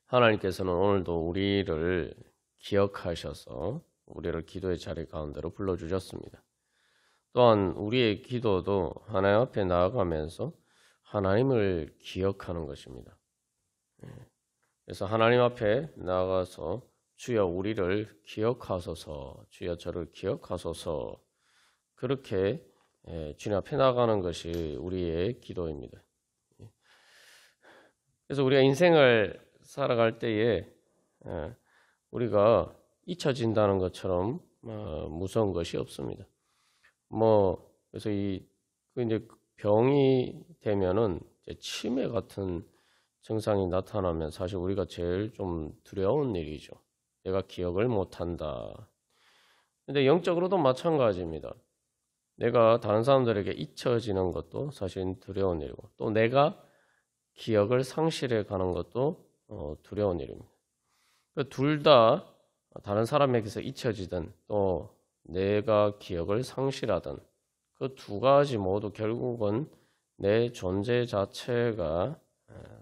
하나님께서는 오늘도 우리를 기억하셔서 우리를 기도의 자리 가운데로 불러주셨습니다. 또한 우리의 기도도 하나님 앞에 나아가면서 하나님을 기억하는 것입니다. 그래서 하나님 앞에 나아가서 주여 우리를 기억하소서, 주여 저를 기억하소서, 그렇게 주님 앞에 나아가는 것이 우리의 기도입니다. 그래서 우리가 인생을 살아갈 때에 우리가 잊혀진다는 것처럼 무서운 것이 없습니다. 그래서 이제 병이 되면은 치매 같은 증상이 나타나면 사실 우리가 제일 좀 두려운 일이죠. 내가 기억을 못한다. 근데 영적으로도 마찬가지입니다. 내가 다른 사람들에게 잊혀지는 것도 사실 두려운 일이고, 또 내가 기억을 상실해 가는 것도 두려운 일입니다. 둘 다 다른 사람에게서 잊혀지든 또 내가 기억을 상실하든 그 두 가지 모두 결국은 내 존재 자체가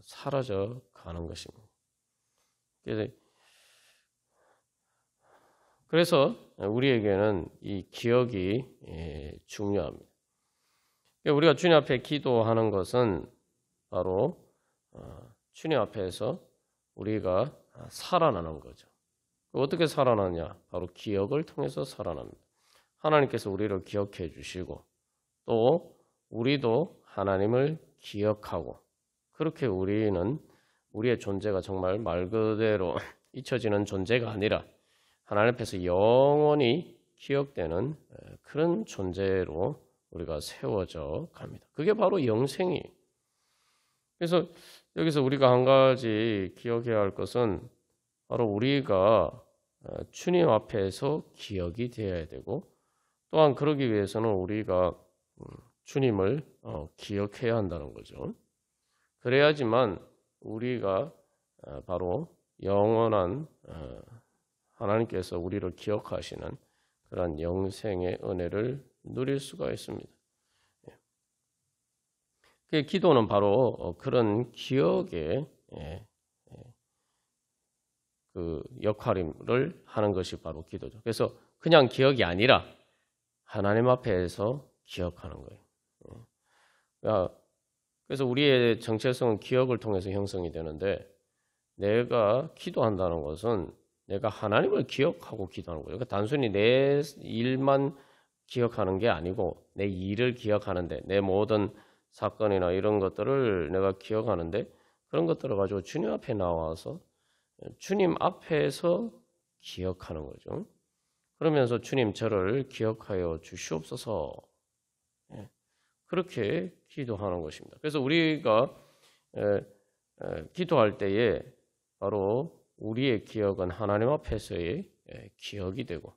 사라져 가는 것입니다. 그래서 우리에게는 이 기억이 중요합니다. 우리가 주님 앞에 기도하는 것은 바로 주님 앞에서 우리가 살아나는 거죠. 어떻게 살아나냐? 바로 기억을 통해서 살아납니다. 하나님께서 우리를 기억해 주시고 또 우리도 하나님을 기억하고, 그렇게 우리는 우리의 존재가 정말 말 그대로 잊혀지는 존재가 아니라 하나님 앞에서 영원히 기억되는 그런 존재로 우리가 세워져 갑니다. 그게 바로 영생이에요. 그래서 여기서 우리가 한 가지 기억해야 할 것은 바로 우리가 주님 앞에서 기억이 되어야 되고, 또한 그러기 위해서는 우리가 주님을 기억해야 한다는 거죠. 그래야지만 우리가 바로 영원한 하나님께서 우리를 기억하시는 그런 영생의 은혜를 누릴 수가 있습니다. 기도는 바로 그런 기억의 그 역할을 하는 것이 바로 기도죠. 그래서 그냥 기억이 아니라 하나님 앞에서 기억하는 거예요. 그래서 우리의 정체성은 기억을 통해서 형성이 되는데, 내가 기도한다는 것은 내가 하나님을 기억하고 기도하는 거예요. 그러니까 단순히 내 일만 기억하는 게 아니고 내 일을 기억하는데, 내 모든 사건이나 이런 것들을 내가 기억하는데, 그런 것들을 가지고 주님 앞에 나와서 주님 앞에서 기억하는 거죠. 그러면서 주님 저를 기억하여 주시옵소서, 그렇게 기도하는 것입니다. 그래서 우리가 기도할 때에 바로 우리의 기억은 하나님 앞에서의 기억이 되고,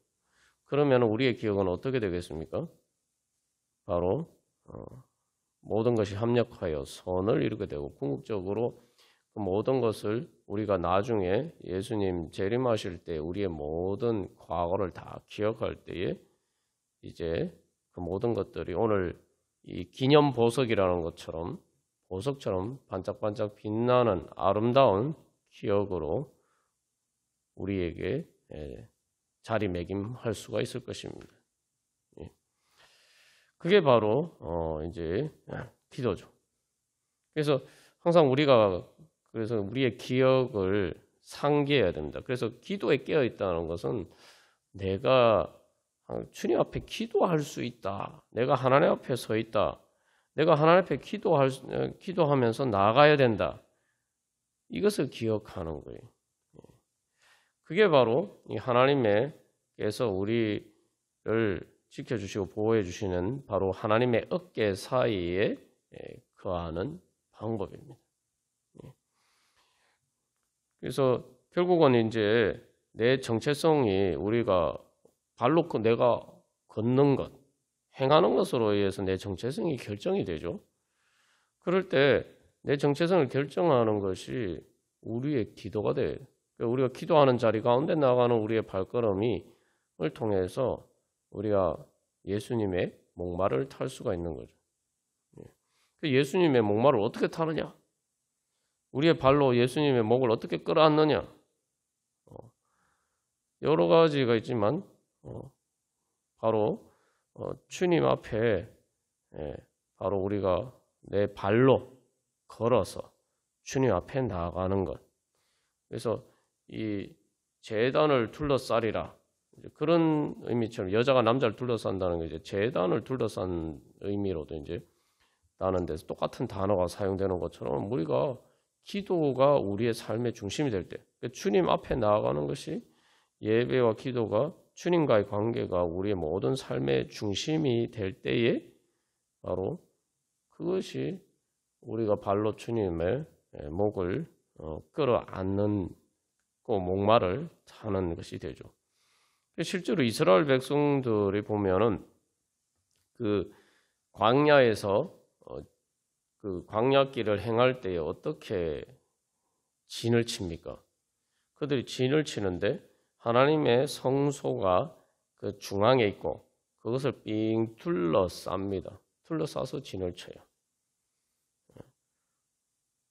그러면 우리의 기억은 어떻게 되겠습니까? 바로 모든 것이 합력하여 선을 이루게 되고, 궁극적으로 그 모든 것을 우리가 나중에 예수님 재림하실 때 우리의 모든 과거를 다 기억할 때에 이제 그 모든 것들이 오늘 이 기념 보석이라는 것처럼, 보석처럼 반짝반짝 빛나는 아름다운 기억으로 우리에게 자리매김할 수가 있을 것입니다. 그게 바로 이제 기도죠. 그래서 항상 그래서 우리의 기억을 상기해야 됩니다. 그래서 기도에 깨어 있다는 것은 내가 주님 앞에 기도할 수 있다, 내가 하나님 앞에 서 있다, 내가 하나님 앞에 기도하면서 나아가야 된다, 이것을 기억하는 거예요. 그게 바로 하나님께서 우리를 지켜주시고 보호해 주시는 바로 하나님의 어깨 사이에 거하는 방법입니다. 그래서 결국은 이제 내 정체성이 우리가 발로 내가 걷는 것, 행하는 것으로 의해서 내 정체성이 결정이 되죠. 그럴 때 내 정체성을 결정하는 것이 우리의 기도가 돼요. 우리가 기도하는 자리 가운데 나가는 우리의 발걸음을 통해서 우리가 예수님의 목마를 탈 수가 있는 거죠. 예수님의 목마를 어떻게 타느냐? 우리의 발로 예수님의 목을 어떻게 끌어안느냐? 여러 가지가 있지만 바로 주님 앞에 바로 우리가 내 발로 걸어서 주님 앞에 나아가는 것. 그래서 이 제단을 둘러싸리라. 그런 의미처럼 여자가 남자를 둘러싼다는 게 이제 제단을 둘러싼 의미로도 이제 나는 데서 똑같은 단어가 사용되는 것처럼 우리가 기도가 우리의 삶의 중심이 될 때, 주님 앞에 나아가는 것이 예배와 기도가 주님과의 관계가 우리의 모든 삶의 중심이 될 때에 바로 그것이 우리가 발로 주님의 목을 끌어안는 목마를 타는 것이 되죠. 실제로 이스라엘 백성들이 보면은 그 광야에서 그 광야길을 행할 때에 어떻게 진을 칩니까? 그들이 진을 치는데 하나님의 성소가 그 중앙에 있고 그것을 삥 둘러쌉니다. 둘러싸서 진을 쳐요.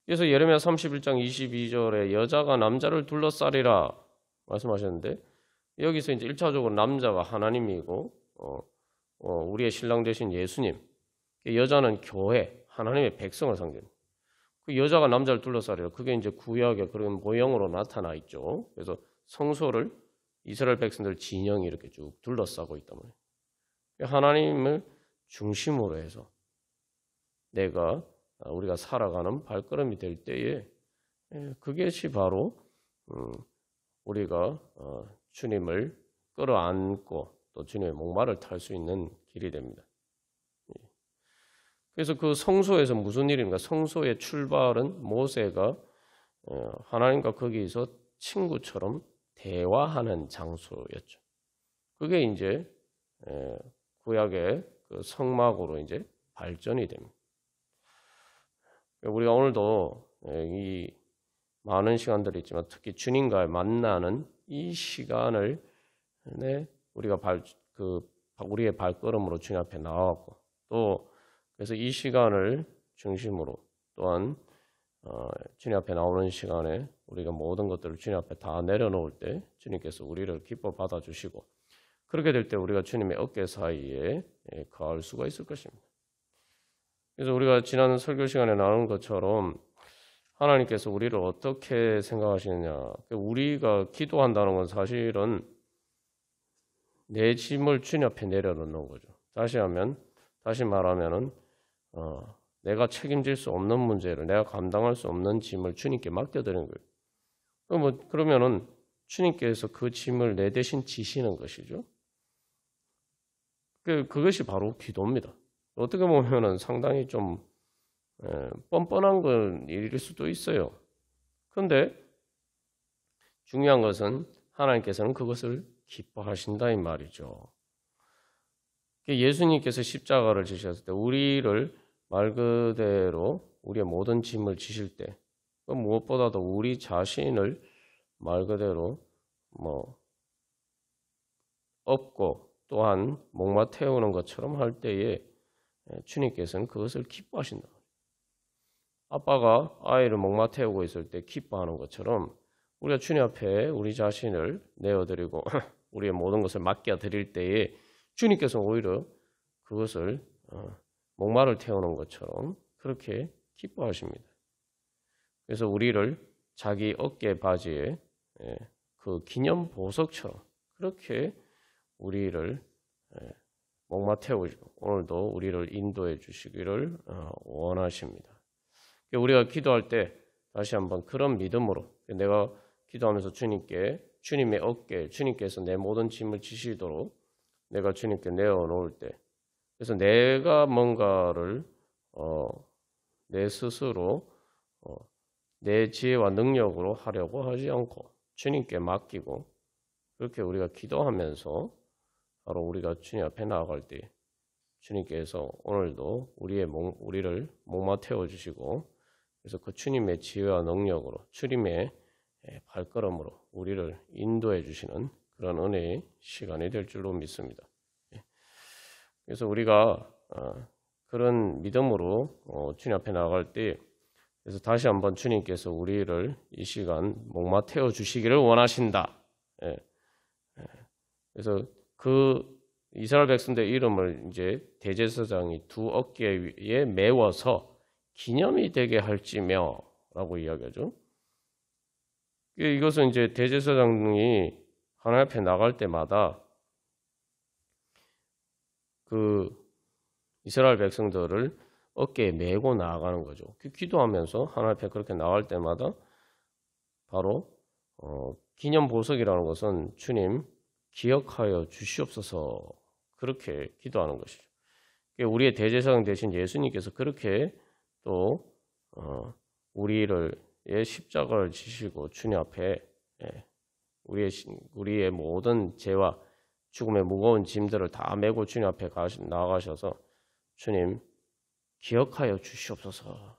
그래서 예레미야 31장 22절에 여자가 남자를 둘러싸리라 말씀하셨는데 여기서 이제 1차적으로 남자가 하나님이고 우리의 신랑 되신 예수님, 여자는 교회, 하나님의 백성을 상징합니다. 그 여자가 남자를 둘러싸리라. 그게 이제 구약의 그런 모형으로 나타나 있죠. 그래서 성소를 이스라엘 백성들 진영이 이렇게 쭉 둘러싸고 있단 말이에요. 하나님을 중심으로 해서 우리가 살아가는 발걸음이 될 때에 그것이 바로 우리가 주님을 끌어안고 또 주님의 목마를 탈 수 있는 길이 됩니다. 그래서 그 성소에서 무슨 일입니까? 성소의 출발은 모세가 하나님과 거기서 친구처럼 대화하는 장소였죠. 그게 이제 구약의 그 성막으로 이제 발전이 됩니다. 우리가 오늘도 이 많은 시간들이 있지만 특히 주님과 만나는 이 시간을 우리가 우리의 발걸음으로 주님 앞에 나왔고 또 그래서 이 시간을 중심으로 또한 주님 앞에 나오는 시간에 우리가 모든 것들을 주님 앞에 다 내려놓을 때 주님께서 우리를 기뻐 받아주시고 그렇게 될 때 우리가 주님의 어깨 사이에 거할 수가 있을 것입니다. 그래서 우리가 지난 설교 시간에 나눈 것처럼 하나님께서 우리를 어떻게 생각하시느냐. 우리가 기도한다는 건 사실은 내 짐을 주님 앞에 내려놓는 거죠. 다시 말하면은 내가 책임질 수 없는 문제를 내가 감당할 수 없는 짐을 주님께 맡겨드리는 거예요. 그러면은 주님께서 그 짐을 내 대신 지시는 것이죠. 그것이 바로 기도입니다. 어떻게 보면은 상당히 좀 뻔뻔한 건 일일 수도 있어요. 그런데 중요한 것은 하나님께서는 그것을 기뻐하신다 이 말이죠. 예수님께서 십자가를 지셨을 때 우리를 말 그대로 우리의 모든 짐을 지실 때 무엇보다도 우리 자신을 말 그대로 업고 또한 목마 태우는 것처럼 할 때에 주님께서는 그것을 기뻐하신다. 아빠가 아이를 목마 태우고 있을 때 기뻐하는 것처럼 우리가 주님 앞에 우리 자신을 내어드리고 우리의 모든 것을 맡겨드릴 때에 주님께서 오히려 그것을 목마를 태우는 것처럼 그렇게 기뻐하십니다. 그래서 우리를 자기 어깨 바지에 그 기념 보석처럼 그렇게 우리를 목마 태우시고 오늘도 우리를 인도해 주시기를 원하십니다. 우리가 기도할 때 다시 한번 그런 믿음으로 내가 기도하면서 주님의 어깨, 주님께서 내 모든 짐을 지시도록 내가 주님께 내어놓을 때 그래서 내가 뭔가를 내 스스로 내 지혜와 능력으로 하려고 하지 않고 주님께 맡기고 그렇게 우리가 기도하면서 바로 우리가 주님 앞에 나아갈 때 주님께서 오늘도 우리를 목마 태워주시고 그래서 그 주님의 지혜와 능력으로 주님의 발걸음으로 우리를 인도해 주시는 그런 은혜의 시간이 될 줄로 믿습니다. 그래서 우리가 그런 믿음으로 주님 앞에 나아갈 때 그래서 다시 한번 주님께서 우리를 이 시간 목마 태워 주시기를 원하신다. 예. 그래서 그 이스라엘 백성들의 이름을 이제 대제사장이 두 어깨에 메워서 기념이 되게 할지며라고 이야기하죠. 이것은 이제 대제사장이 하나님 앞에 나갈 때마다 그 이스라엘 백성들을 어깨에 메고 나아가는 거죠. 기도하면서 하나님 앞에 그렇게 나갈 때마다 바로 기념 보석이라는 것은 주님 기억하여 주시옵소서 그렇게 기도하는 것이죠. 우리의 대제사장 되신 예수님께서 그렇게 또 우리의 십자가를 지시고 주님 앞에 우리의 모든 죄와 죽음의 무거운 짐들을 다 메고 주님 앞에 나아가셔서 주님 기억하여 주시옵소서.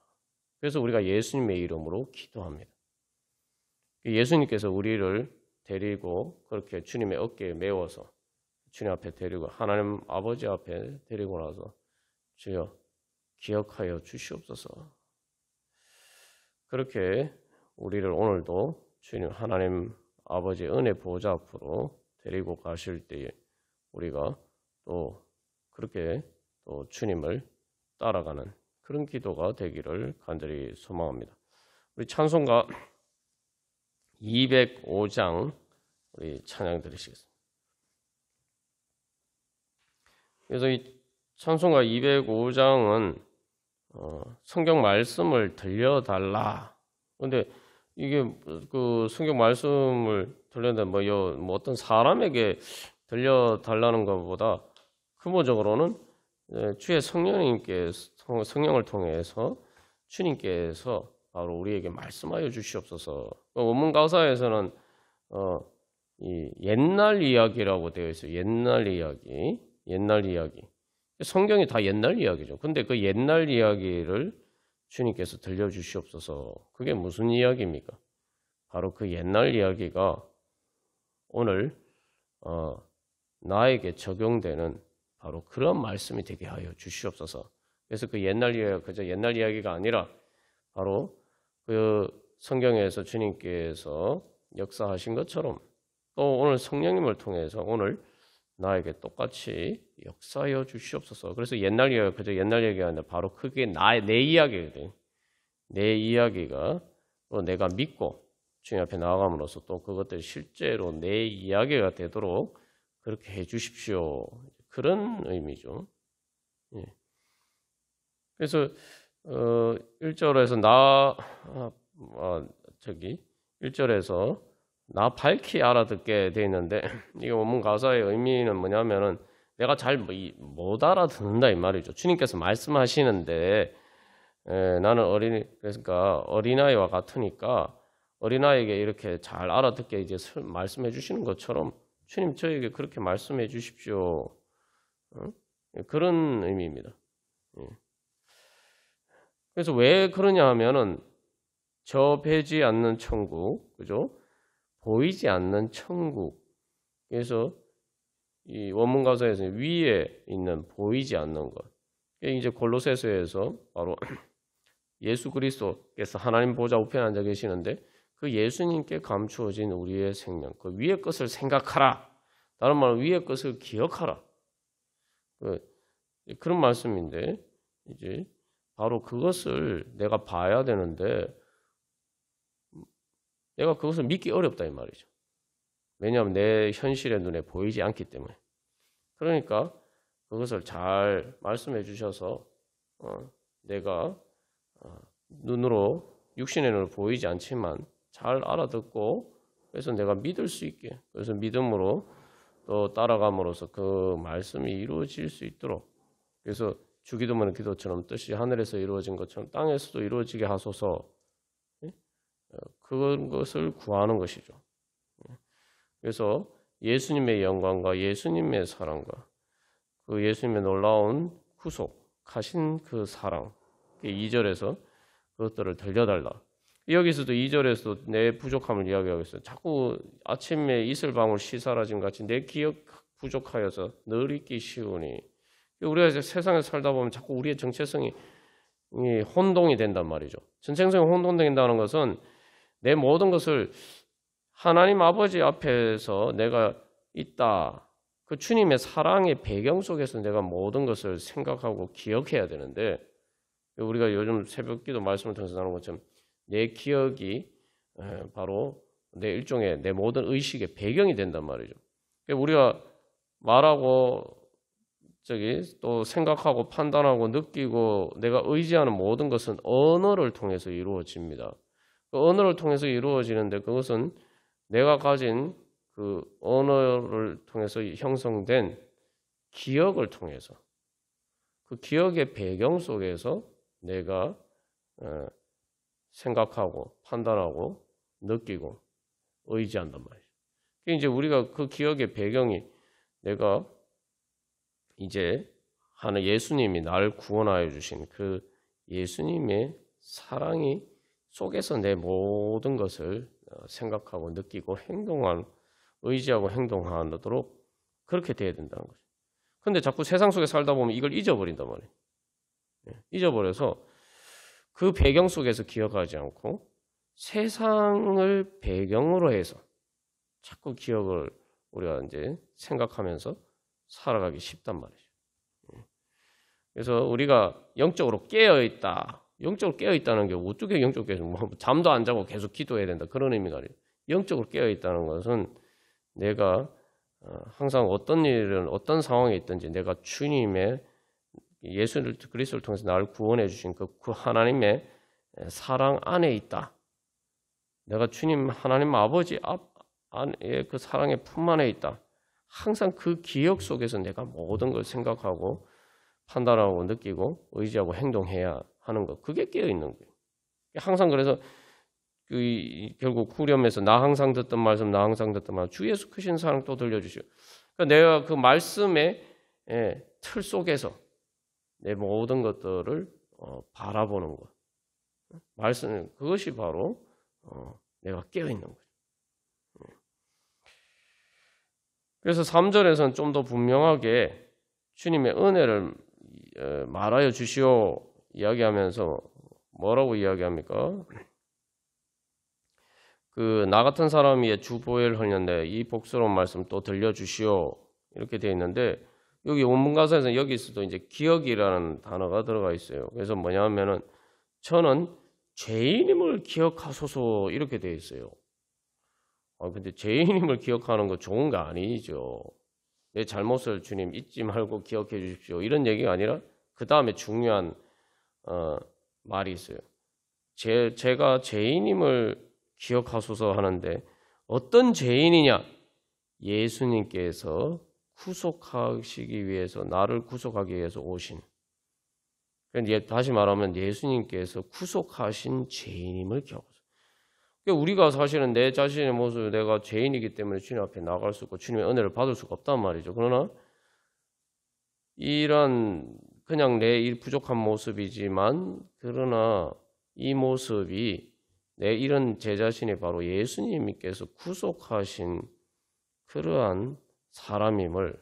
그래서 우리가 예수님의 이름으로 기도합니다. 예수님께서 우리를 데리고 그렇게 주님의 어깨에 메워서 주님 앞에 데리고 하나님 아버지 앞에 데리고 나서 주여 기억하여 주시옵소서. 그렇게 우리를 오늘도 주님 하나님 아버지의 은혜 보좌 앞으로 데리고 가실 때에 우리가 또 그렇게 또 주님을 따라가는 그런 기도가 되기를 간절히 소망합니다. 우리 찬송가 205장 우리 찬양 드리시겠습니다. 그래서 이 찬송가 205장은 성경 말씀을 들려달라. 근데 이게 그 성경 말씀을 들려달라 뭐 어떤 사람에게 들려달라는 것보다 근본적으로는 주의 성령을 통해서 주님께서 바로 우리에게 말씀하여 주시옵소서. 원문 가사에서는 이 옛날 이야기라고 되어 있어요. 옛날 이야기. 성경이 다 옛날 이야기죠. 근데 그 옛날 이야기를 주님께서 들려주시옵소서. 그게 무슨 이야기입니까? 바로 그 옛날 이야기가 오늘 나에게 적용되는 바로 그런 말씀이 되게 하여 주시옵소서. 그래서 그 옛날 이야기가 그저 옛날 이야기가 아니라 바로 그 성경에서 주님께서 역사하신 것처럼 또 오늘 성령님을 통해서 오늘 나에게 똑같이 역사하여 주시옵소서. 그래서 옛날 이야기가 그저 옛날 이야기가 아니라 바로 그게 내 이야기거든. 내 이야기가 또 내가 믿고 주님 앞에 나아감으로써 또 그것들이 실제로 내 이야기가 되도록 그렇게 해 주십시오. 그런 의미죠. 예. 그래서 1절에서 1절에서 나 밝히 알아듣게 돼 있는데 이 원문 가사의 의미는 뭐냐면은 내가 잘 못 알아듣는다 이 말이죠. 주님께서 말씀하시는데 나는 그러니까 어린아이와 같으니까 어린아이에게 이렇게 잘 알아듣게 이제 말씀해 주시는 것처럼 주님 저에게 그렇게 말씀해 주십시오. 그런 의미입니다. 그래서 왜 그러냐 하면은 접해지 않는 천국, 그죠? 보이지 않는 천국. 그래서 이 원문 가사에서 위에 있는 보이지 않는 것. 이제 골로새서에서 바로 예수 그리스도께서 하나님 보좌 우편에 앉아 계시는데 그 예수님께 감추어진 우리의 생명, 그 위의 것을 생각하라. 다른 말로 위의 것을 기억하라. 그런 말씀인데 이제 바로 그것을 내가 봐야 되는데 내가 그것을 믿기 어렵다 이 말이죠. 왜냐하면 내 현실의 눈에 보이지 않기 때문에. 그러니까 그것을 잘 말씀해 주셔서 내가 눈으로 육신의 눈으로 보이지 않지만 잘 알아듣고 그래서 내가 믿을 수 있게 그래서 믿음으로 또 따라감으로써 그 말씀이 이루어질 수 있도록 그래서 주기도문의 기도처럼 뜻이 하늘에서 이루어진 것처럼 땅에서도 이루어지게 하소서. 그것을 구하는 것이죠. 그래서 예수님의 영광과 예수님의 사랑과 그 예수님의 놀라운 구속하신 그 사랑 2절에서 그것들을 들려달라. 여기서도 2절에서도 내 부족함을 이야기하고 있어요. 자꾸 아침에 이슬방울 시사라짐 같이 내 기억 부족하여서 늘 잊기 쉬우니 우리가 세상에 살다 보면 자꾸 우리의 정체성이 혼동이 된단 말이죠. 전생성이 혼돈된다는 것은 내 모든 것을 하나님 아버지 앞에서 내가 있다. 그 주님의 사랑의 배경 속에서 내가 모든 것을 생각하고 기억해야 되는데, 우리가 요즘 새벽기도 말씀을 통해서 나누는 것처럼 내 기억이 바로 내 일종의 내 모든 의식의 배경이 된단 말이죠. 우리가 말하고 또 생각하고 판단하고 느끼고 내가 의지하는 모든 것은 언어를 통해서 이루어집니다. 그 언어를 통해서 이루어지는데 그것은 내가 가진 그 언어를 통해서 형성된 기억을 통해서 그 기억의 배경 속에서 내가 생각하고 판단하고 느끼고 의지한단 말이죠. 이제 우리가 그 기억의 배경이 내가 이제 하는 예수님이 나를 구원하여 주신 그 예수님의 사랑이 속에서 내 모든 것을 생각하고 느끼고 의지하고 행동하도록 그렇게 돼야 된다는 거죠. 근데 자꾸 세상 속에 살다 보면 이걸 잊어버린단 말이에요. 잊어버려서 그 배경 속에서 기억하지 않고 세상을 배경으로 해서 자꾸 기억을 우리가 이제 생각하면서 살아가기 쉽단 말이죠. 그래서 우리가 영적으로 깨어있다. 영적으로 깨어있다는 게 어떻게 영적으로 깨어있다? 잠도 안 자고 계속 기도해야 된다. 그런 의미가 아니에요. 영적으로 깨어있다는 것은 내가 항상 어떤 일은 어떤 상황에 있든지 내가 주님의 예수 그리스도를 통해서 나를 구원해 주신 그 하나님의 사랑 안에 있다. 내가 주님 하나님 아버지 안에 그 사랑의 품 안에 있다. 항상 그 기억 속에서 내가 모든 걸 생각하고 판단하고 느끼고 의지하고 행동해야 하는 것. 그게 깨어있는 거예요. 항상 그래서 결국 후렴에서 나 항상 듣던 말씀 주 예수 크신 사랑 또 들려주시오. 그러니까 내가 그 말씀의 틀 속에서 내 모든 것들을 바라보는 것. 말씀 그것이 바로 내가 깨어있는 거죠. 그래서 3절에서는 좀 더 분명하게 주님의 은혜를 말하여 주시오 이야기하면서 뭐라고 이야기합니까? 나 같은 사람이 주 보혈을 흘렸는데 이 복스러운 말씀 또 들려주시오 이렇게 되어 있는데 여기 원문 가사에서는 여기서도 이제 기억이라는 단어가 들어가 있어요. 그래서 뭐냐면은 저는 죄인임을 기억하소서 이렇게 되어 있어요. 근데 죄인임을 기억하는 거 좋은 거 아니죠. 내 잘못을 주님 잊지 말고 기억해 주십시오. 이런 얘기가 아니라 그 다음에 중요한 말이 있어요. 제가 죄인임을 기억하소서 하는데 어떤 죄인이냐? 예수님께서 구속하시기 위해서 나를 구속하기 위해서 오신. 그런데 다시 말하면 예수님께서 구속하신 죄인임을 기억하소서. 우리가 사실은 내 자신의 모습을 내가 죄인이기 때문에 주님 앞에 나갈 수 없고 주님의 은혜를 받을 수가 없단 말이죠. 그러나 이런 그냥 내 부족한 모습이지만 그러나 이 모습이 내 이런 제 자신이 바로 예수님께서 구속하신 그러한 사람임을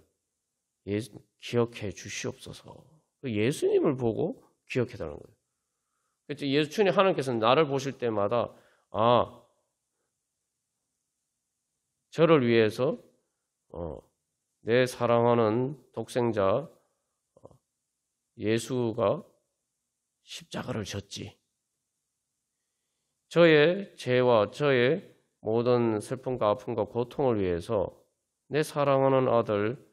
기억해 주시옵소서. 예수님을 보고 기억해달라는 거예요. 그렇죠? 예수님 하나님께서는 나를 보실 때마다 저를 위해서 내 사랑하는 독생자 예수가 십자가를 졌지. 저의 죄와 저의 모든 슬픔과 아픔과 고통을 위해서 내 사랑하는 아들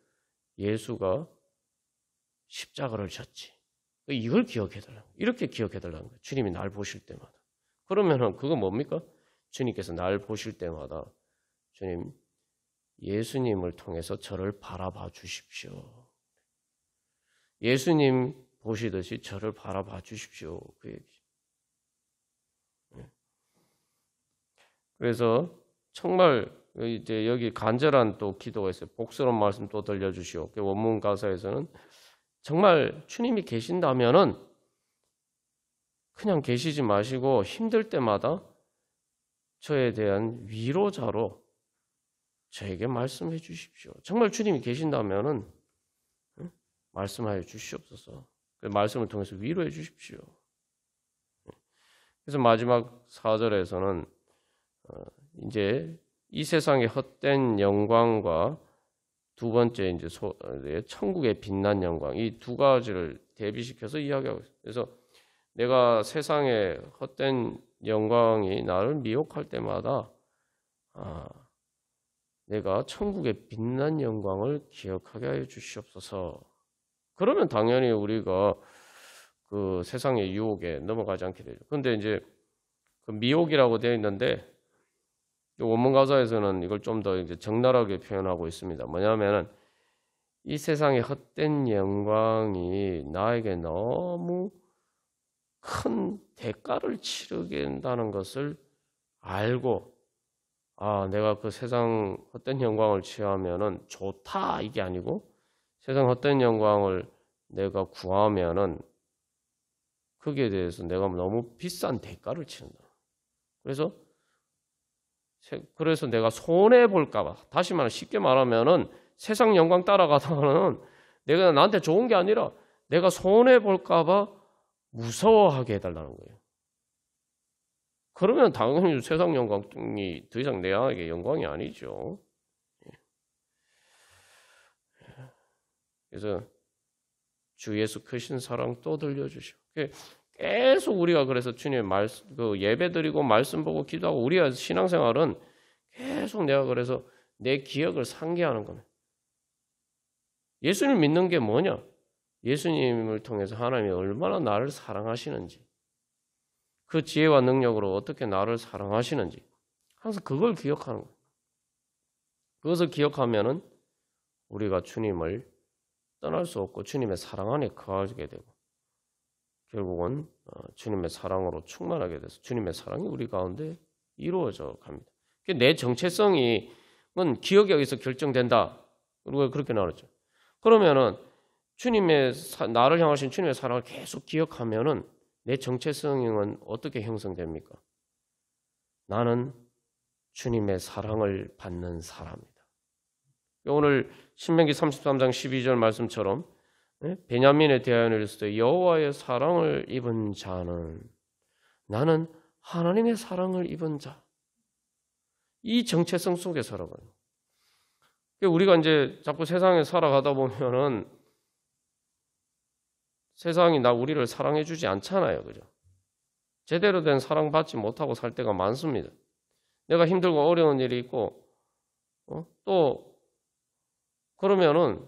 예수가 십자가를 졌지. 이걸 기억해달라. 이렇게 기억해달라는 거예요. 주님이 날 보실 때마다. 그러면은 그거 뭡니까? 주님께서 날 보실 때마다 주님 예수님을 통해서 저를 바라봐 주십시오. 예수님 보시듯이 저를 바라봐 주십시오. 그 얘기죠. 그래서 정말 이제 여기 간절한 또 기도가 있어요. 복스러운 말씀 또 들려주시오. 원문 가사에서는 정말 주님이 계신다면은 그냥 계시지 마시고 힘들 때마다 저에 대한 위로자로 저에게 말씀해 주십시오. 정말 주님이 계신다면은 말씀하여 주시옵소서. 그 말씀을 통해서 위로해 주십시오. 그래서 마지막 4절에서는 이제 이 세상의 헛된 영광과 두 번째 이제 천국의 빛난 영광, 이 두 가지를 대비시켜서 이야기하고 있어요. 그래서 내가 세상의 헛된 영광이 나를 미혹할 때마다 내가 천국의 빛난 영광을 기억하게 하여 주시옵소서. 그러면 당연히 우리가 그 세상의 유혹에 넘어가지 않게 되죠. 근데 이제 그 미혹이라고 되어 있는데 원문 가사에서는 이걸 좀 더 이제 적나라하게 표현하고 있습니다. 뭐냐면은 이 세상의 헛된 영광이 나에게 너무 큰 대가를 치르게 된다는 것을 알고 내가 그 세상 헛된 영광을 취하면은 좋다 이게 아니고 세상 헛된 영광을 내가 구하면은 거기에 대해서 내가 너무 비싼 대가를 치른다. 그래서 내가 손해 볼까봐, 다시 말해 쉽게 말하면은 세상 영광 따라가다가는 내가 나한테 좋은 게 아니라 내가 손해 볼까봐 무서워하게 해달라는 거예요. 그러면 당연히 세상 영광이 더 이상 내게 영광이 아니죠. 그래서 주 예수 크신 사랑 또 들려주시고 계속 우리가 그래서 주님의 말씀, 예배 드리고 말씀 보고 기도하고 우리가 신앙생활은 계속 내가 그래서 내 기억을 상기하는 겁니다. 예수님 믿는 게 뭐냐? 예수님을 통해서 하나님이 얼마나 나를 사랑하시는지, 그 지혜와 능력으로 어떻게 나를 사랑하시는지 항상 그걸 기억하는 거예요. 그것을 기억하면은 우리가 주님을 떠날 수 없고 주님의 사랑 안에 거하게 되고 결국은 주님의 사랑으로 충만하게 돼서 주님의 사랑이 우리 가운데 이루어져 갑니다. 내 정체성이 기억에 의해서 결정된다. 우리가 그렇게 나왔죠. 그러면은 나를 향하신 주님의 사랑을 계속 기억하면은 내 정체성은 어떻게 형성됩니까? 나는 주님의 사랑을 받는 사람이다. 오늘 신명기 33장 12절 말씀처럼 베냐민에 대하여 이랬을 때 여호와의 사랑을 입은 자는 나는 하나님의 사랑을 입은 자. 이 정체성 속에 살아가요. 우리가 이제 자꾸 세상에 살아가다 보면은 세상이 우리를 사랑해 주지 않잖아요. 그죠? 제대로 된 사랑 받지 못하고 살 때가 많습니다. 내가 힘들고 어려운 일이 있고, 또, 그러면은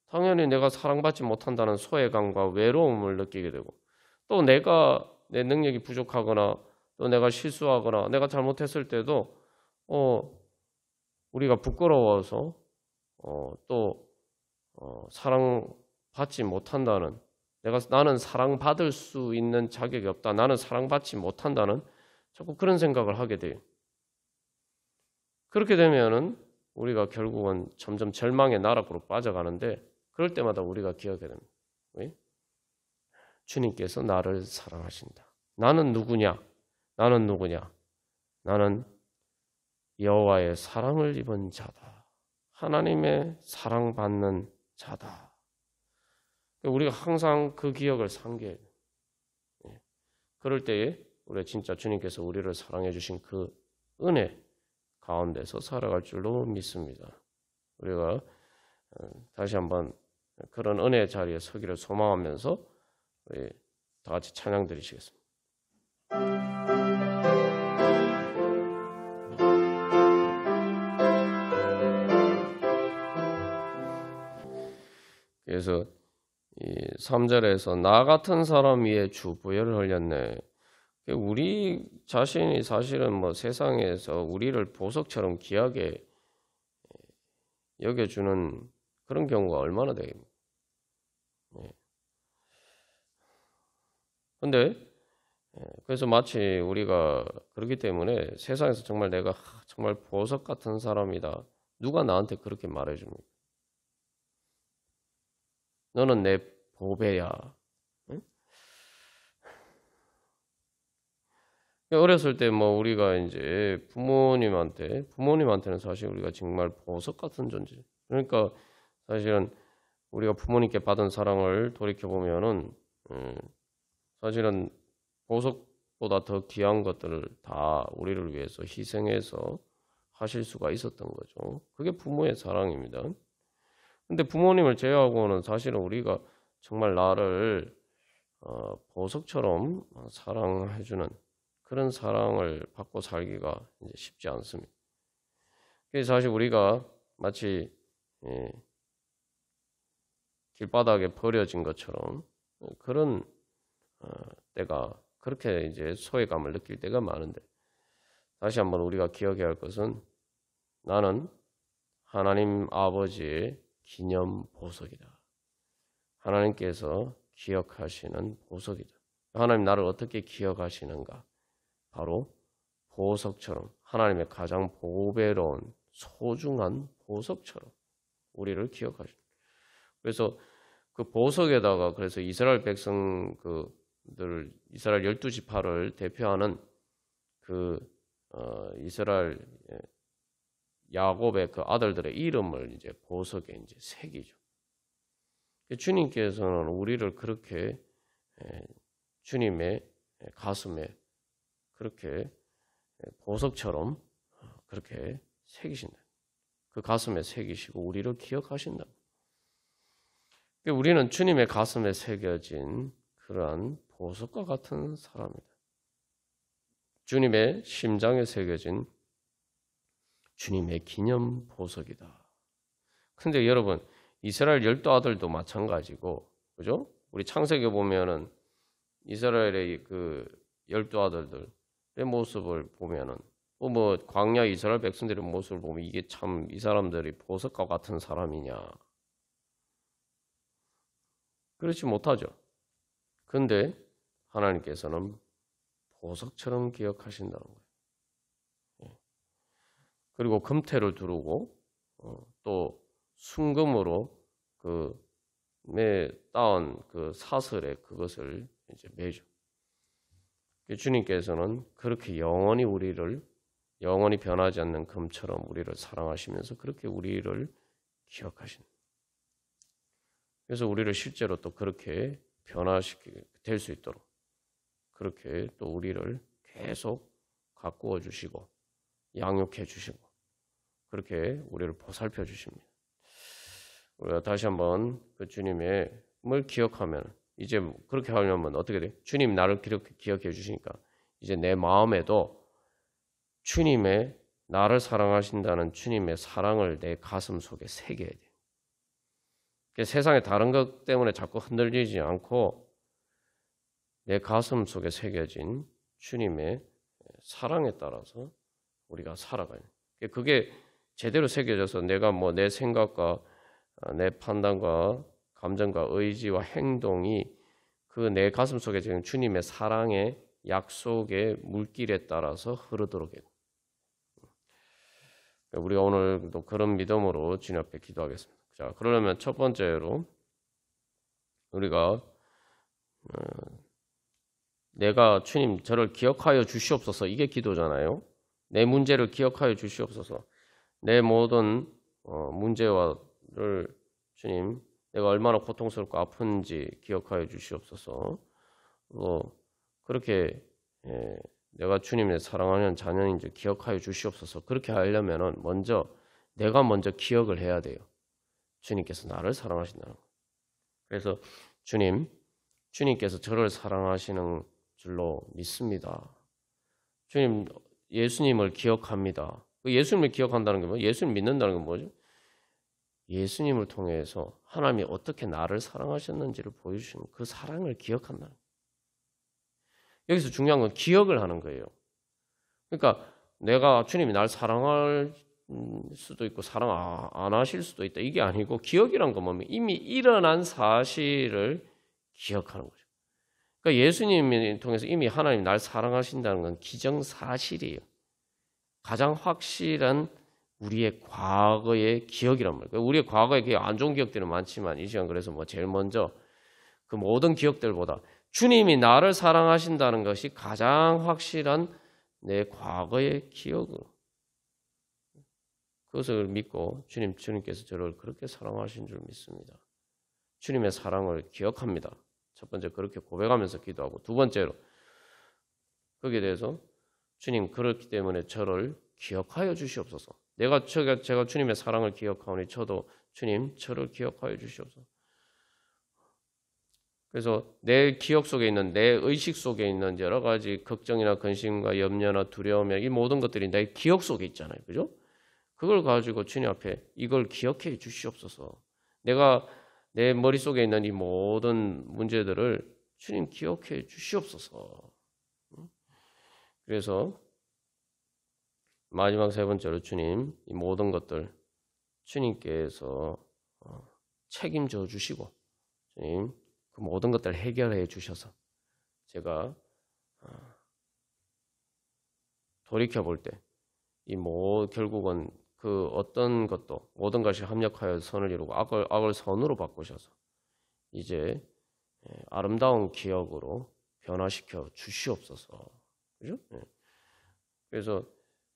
당연히 내가 사랑받지 못한다는 소외감과 외로움을 느끼게 되고, 또 내가 내 능력이 부족하거나, 또 내가 실수하거나, 내가 잘못했을 때도, 우리가 부끄러워서, 사랑받지 못한다는, 나는 사랑받을 수 있는 자격이 없다. 나는 사랑받지 못한다는 자꾸 그런 생각을 하게 돼요. 그렇게 되면은 우리가 결국은 점점 절망의 나락으로 빠져가는데 그럴 때마다 우리가 기억해야 됩니다. 왜? 주님께서 나를 사랑하신다. 나는 누구냐? 나는 누구냐? 나는 여호와의 사랑을 입은 자다. 하나님의 사랑받는 자다. 우리가 항상 그 기억을 상기해야 돼요. 그럴 때에 우리가 진짜 주님께서 우리를 사랑해 주신 그 은혜 가운데서 살아갈 줄로 믿습니다. 우리가 다시 한번 그런 은혜의 자리에 서기를 소망하면서 우리 다 같이 찬양 드리시겠습니다. 그래서 이 3절에서 나 같은 사람 위에 주 보혈을 흘렸네. 우리 자신이 사실은 뭐 세상에서 우리를 보석처럼 귀하게 여겨주는 그런 경우가 얼마나 되겠습니까? 근데 그래서 마치 우리가 그렇기 때문에 세상에서 정말 내가 정말 보석 같은 사람이다. 누가 나한테 그렇게 말해줍니까? 너는 내 보배야. 응? 어렸을 때 뭐 우리가 이제 부모님한테는 사실 우리가 정말 보석 같은 존재. 그러니까 사실은 우리가 부모님께 받은 사랑을 돌이켜 보면은 사실은 보석 보다 더 귀한 것들을 다 우리를 위해서 희생해서 하실 수가 있었던 거죠. 그게 부모의 사랑입니다. 근데 부모님을 제외하고는 사실은 우리가 정말 나를 보석처럼 사랑해주는 그런 사랑을 받고 살기가 이제 쉽지 않습니다. 그래서 사실 우리가 마치 길바닥에 버려진 것처럼 그런 때가 그렇게 이제 소외감을 느낄 때가 많은데, 다시 한번 우리가 기억해야 할 것은 나는 하나님 아버지의 기념 보석이다. 하나님께서 기억하시는 보석이다. 하나님 나를 어떻게 기억하시는가? 바로 보석처럼, 하나님의 가장 보배로운 소중한 보석처럼 우리를 기억하십니다. 그래서 그 보석에다가, 그래서 이스라엘 백성들, 이스라엘 12지파를 대표하는 그 이스라엘 야곱의 그 아들들의 이름을 이제 보석에 이제 새기죠. 주님께서는 우리를 그렇게 주님의 가슴에 그렇게 보석처럼 그렇게 새기신다. 그 가슴에 새기시고 우리를 기억하신다. 우리는 주님의 가슴에 새겨진 그러한 보석과 같은 사람이다. 주님의 심장에 새겨진 주님의 기념 보석이다. 근데 여러분, 이스라엘 12아들도 마찬가지고, 그죠? 우리 창세기 보면은 이스라엘의 그 12아들들의 모습을 보면은, 뭐 광야 이스라엘 백성들의 모습을 보면 이게 참 이 사람들이 보석과 같은 사람이냐? 그렇지 못하죠. 근데 하나님께서는 보석처럼 기억하신다는 거예요. 그리고 금태를 두르고 또 순금으로 그 따온 그 사슬에 그것을 이제 매죠. 주님께서는 그렇게 영원히 우리를, 영원히 변하지 않는 금처럼 우리를 사랑하시면서 그렇게 우리를 기억하신다. 그래서 우리를 실제로 또 그렇게 변화시키게 될 수 있도록 그렇게 또 우리를 계속 가꾸어 주시고 양육해 주시고 그렇게 우리를 보살펴 주십니다. 우리가 다시 한번 그 주님을 기억하면, 이제 그렇게 하려면 어떻게 돼? 주님 나를 기억해 주시니까 이제 내 마음에도 주님의, 나를 사랑하신다는 주님의 사랑을 내 가슴 속에 새겨야 돼. 세상의 다른 것 때문에 자꾸 흔들리지 않고 내 가슴 속에 새겨진 주님의 사랑에 따라서 우리가 살아가요. 그게 제대로 새겨져서 내가 뭐 내 생각과 내 판단과 감정과 의지와 행동이 그 내 가슴 속에 지금 주님의 사랑의 약속의 물길에 따라서 흐르도록 해요. 우리가 오늘도 그런 믿음으로 주님 앞에 기도하겠습니다. 자, 그러려면 첫 번째로 우리가 내가 주님 저를 기억하여 주시옵소서, 이게 기도잖아요. 내 문제를 기억하여 주시옵소서. 내 모든 문제와를 주님, 내가 얼마나 고통스럽고 아픈지 기억하여 주시옵소서. 그렇게 내가 주님의 사랑하는 자녀인지 기억하여 주시옵소서. 그렇게 하려면은 내가 먼저 기억을 해야 돼요. 주님께서 나를 사랑하신다는 거. 그래서 주님께서 저를 사랑하시는 줄로 믿습니다. 주님, 예수님을 기억합니다. 예수님을 기억한다는 게 뭐예요? 예수님 믿는다는 건 뭐죠? 예수님을 통해서 하나님이 어떻게 나를 사랑하셨는지를 보여주시는 그 사랑을 기억한다는 거예요. 여기서 중요한 건 기억을 하는 거예요. 그러니까 내가 주님이 날 사랑할 수도 있고 사랑 안 하실 수도 있다, 이게 아니고, 기억이란 건 뭐냐면 이미 일어난 사실을 기억하는 거죠. 그러니까 예수님을 통해서 이미 하나님 날 사랑하신다는 건 기정사실이에요. 가장 확실한 우리의 과거의 기억이란 말이에요. 그러니까 우리의 과거의 기억, 안 좋은 기억들은 많지만 이 시간 그래서 제일 먼저 그 모든 기억들보다 주님이 나를 사랑하신다는 것이 가장 확실한 내 과거의 기억으로, 그것을 믿고 주님께서 저를 그렇게 사랑하신 줄 믿습니다. 주님의 사랑을 기억합니다. 첫 번째 그렇게 고백하면서 기도하고, 두 번째로 거기에 대해서 주님 그렇기 때문에 저를 기억하여 주시옵소서. 제가 주님의 사랑을 기억하오니 저도 주님 저를 기억하여 주시옵소서. 그래서 내 기억 속에 있는 내 의식 속에 있는 여러 가지 걱정이나 근심과 염려나 두려움이나 이 모든 것들이 내 기억 속에 있잖아요. 그죠? 그걸 가지고 주님 앞에 이걸 기억해 주시옵소서. 내가 내 머릿속에 있는 이 모든 문제들을 주님 기억해 주시옵소서. 그래서 마지막 세 번째로 주님 이 모든 것들 주님께서 책임져 주시고 주님 그 모든 것들을 해결해 주셔서 제가 돌이켜 볼 때 이 결국은 그 어떤 것도 모든 것이 합력하여 선을 이루고 악을 선으로 바꾸셔서 이제 아름다운 기억으로 변화시켜 주시옵소서. 그죠? 그래서